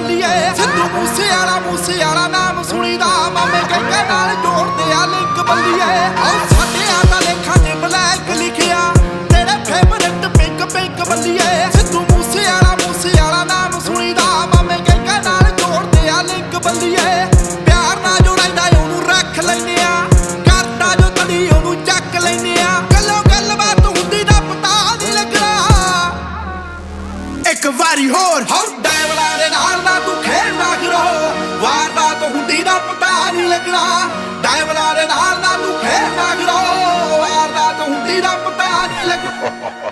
ਬੱਲੀਏ ਸਿੱਧੂ ਮੂਸੇ ਵਾਲਾ ਨਾਮ ਸੁਣੀਦਾ ਮਾਮੇ ਕਹਿੰਦੇ ਨਾਲ ਜੋੜਦੇ ਆ ਲਿੰਕ ਬੱਲੀਏ ਸਾਡੇ ਦਾ ਲੇਖਾਂ ਤੇ ਬਲੈਕ ਲਿਖਿਆ ਤੇਰੇ ਫੇਵਰਟ ਪਿੰਕ ਬੱਲੀਏ ਸਿੱਧੂ ਮੂਸੇ ਵਾਲਾ ਨਾਮ ਸੁਣੀਦਾ ਮਾਮੇ ਕਹਿੰਦੇ ਨਾਲ ਜੋੜਦੇ ਆ ਲਿੰਕ ਬੱਲੀਏ ਪਿਆਰ ਨਾਲ ਜੋ ਰਹਿੰਦਾ ਉਹਨੂੰ ਰੱਖ ਲੈਨੇ ਆ ਕਰਦਾ ਜੋ ਤੜੀ ਉਹਨੂੰ ਚੱਕ ਲੈਨੇ ਆ ਗੱਲਬਾਤ ਹੁੰਦੀ ਦਾ ਪਤਾ ਨਹੀਂ ਲੱਗਣਾ ਇੱਕ ਵਾਰੀ ਹੋਰ ਡਾਇਵਲਾਂ ਦੇ ਨਾਲ ਨਾ ਤੂੰ ਖੇਡਣਾ ਕਰੋ ਵਾਰਦਾਤ ਹੁੰਦੀ ਦਾ ਪਤਾ ਨਹੀਂ ਲੱਗਣਾ ਡਾਇਵਲਾਂ ਦੇ ਨਾਲ ਨਾ ਤੂੰ ਖੇਡਣਾ ਕਰੋ ਵਾਰਦਾਤ ਹੁੰਦੀ ਦਾ ਪਤਾ ਨਹੀਂ ਲੱਗਣਾ